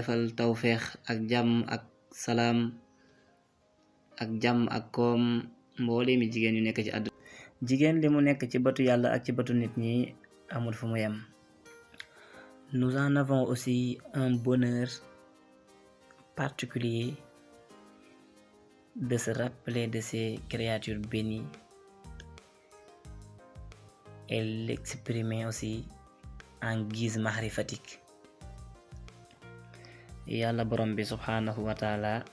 defal tawfeex ak jàmm ak salaam ak jàmm ak koom mboole mi jigéen yu nekk ci àdduna. Jigéen li mu nekk ci bëtu yàlla ak ci bëtu nit ñi amul fu mu yem. Nous en avons aussi un bonheur particulier de se rappeler de ces créatures bénies et l'exprimer aussi en guise mahrifatique. Yàlla borom bi subhanahu wa taala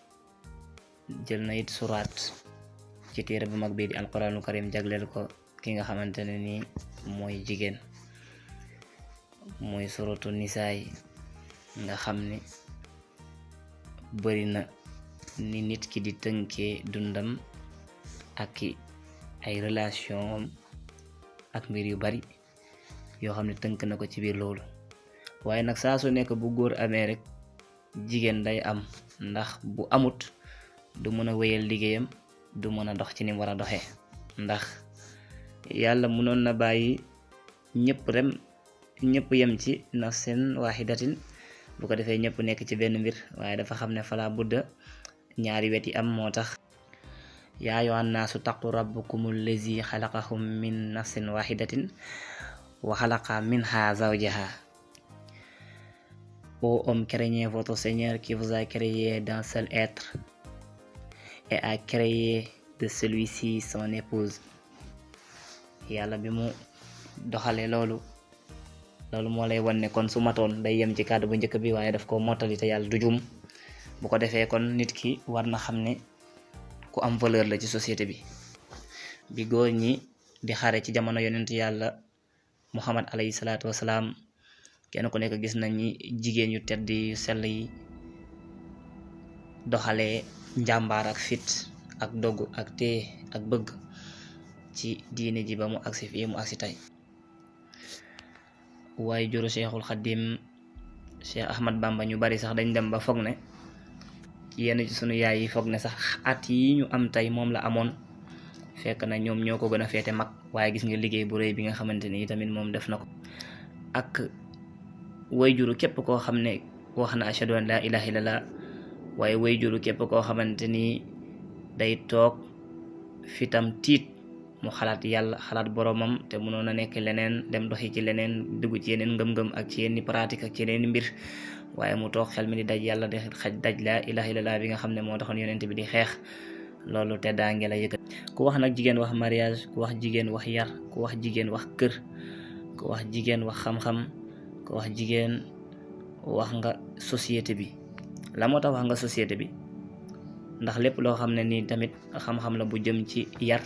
jël na it suraat ci téere bu mag bii di alquraanul karim jagleel ko ki nga xamante ne ni mooy jigéen, mooy suratu nisaay nga xam ne bari na ni nit ki di tënkee dundam ak ay relation ak mbir yu bari yoo xam ne tënk na ko ci biir loolu. waaye nag saa su nekk bu góor amee rek jigéen day am, ndax bu amut du mën a wéyal liggéeyam, du mën a dox ci ni mu war a doxee. ndax yàlla mënoon na bàyyi ñëpp yem ci nafsin wahidatin, bu ko defee ñëpp nekk ci benn mbir, waaye dafa xam ne fala budda ñaari wet yi am. moo tax yaa ayyuhan naasu taqu rabbakumul lazi xalaqakum min nafsin wahidatin wa xalaqa minha zawjaha. Ô homme, craignez votre Seigneur qui vous a créé d'un seul être et a créé de celui-ci son épouse. Yàlla bi mu doxalee loolu moo lay wan ne kon su matoon day yem ci kàddu bu njëkk bi, waaye daf ko mottali te yàlla du jum. bu ko defee kon nit ki war na xam ne ku am valeur la ci société bi góor ñi di xare ci jamono yonent yàlla Muhammad alayhi salaatu wasalaam, kenn ku nekk gis nañ ni jigéen yu tedd yu sell yi doxalee njàmbaar ak fit ak dogu ak téye ak bëgg ci diine ji ba mu agsi fii mu agsi tey. waaye juru Cheikhul Xadim Cheikh Ahmad Bamba ñu bari sax dañ dem ba foog ne yenn ci sunu yaay yi foog ne sax at yi ñu am tey moom la amoon, fekk na ñoom ñoo ko gën a féete mag. waaye gis nga liggéey bu rëy bi nga xamante ni tamit moom def na ko. ak wayjuru képp koo xam ne wax na ashhadu an laa ilaaha illallah, waaye wayjuru képp koo xamante ni day toog fitam tiit mu xalaat yàlla, xalaat boromam, te mënoon a nekk leneen, dem doxi ci leneen, dugg ci yeneen ngëm-ngëm ak ci yenn pratique ak ci yeneen mbir, waaye mu toog xel mi di daj yàlla, di daj laa ilaaha illallah bi nga xam ne moo taxoon yonent bi di xeex. loolu te daange la yëkkat. ku wax nag jigéen wax mariage, ku wax jigéen wax yar, ku wax jigéen wax kër, ku wax jigéen wax xam-xam, ku wax jigéen wax nga société bi. la moo tax wax nga société bi ndax lépp loo xam ne nii tamit xam-xam la bu jëm ci yar,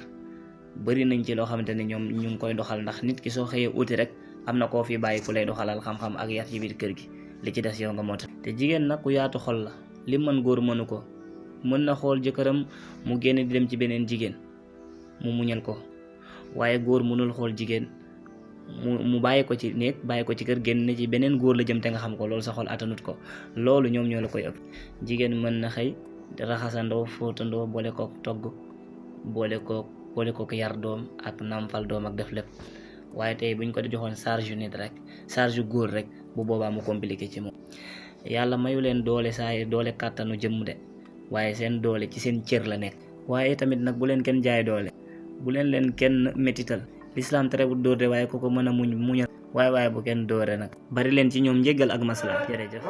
bari nañ ci loo xamante ne ñoom ñu ngi koy doxal. ndax nit ki soo xëyee uti rek am na koo fi bàyyi ku lay doxalal xam-xam ak yar ci biir kër gi, li ci des yow nga moo tax. te jigéen nag ku yaatu xol la, li mën góor mënu ko. mën na xool jëkkëram mu génn di dem ci beneen jigéen mu muñal ko, waaye góor mënul xool jigéen mu bàyyi ko ci néeg, bàyyi ko ci kër, génn ci beneen góor la jëm te nga xam ko, loolu sa xol atanut ko. loolu ñoom ñoo la koy ëpp. jigéen mën na xëy raxasandoo, fóotandoo, boole kook togg, boole kook yar doom ak nampal doom ak def lépp. waaye tey buñ ko di joxoon charge yu nit rek, charge yu góor rek, bu boobaa mu compliqué ci moom. yàlla mayu leen doole doole kàttanu jëmm de, waaye seen doole ci seen cër la nekk. waaye tamit nag bu leen kenn jaay doole, bu leen kenn métital. lislaam tere bu dóor de, waaye ku ko mën a muñal. waaye bu kenn dóore nag. bari leen ci ñoom njéggal ak masla. jërëjëf.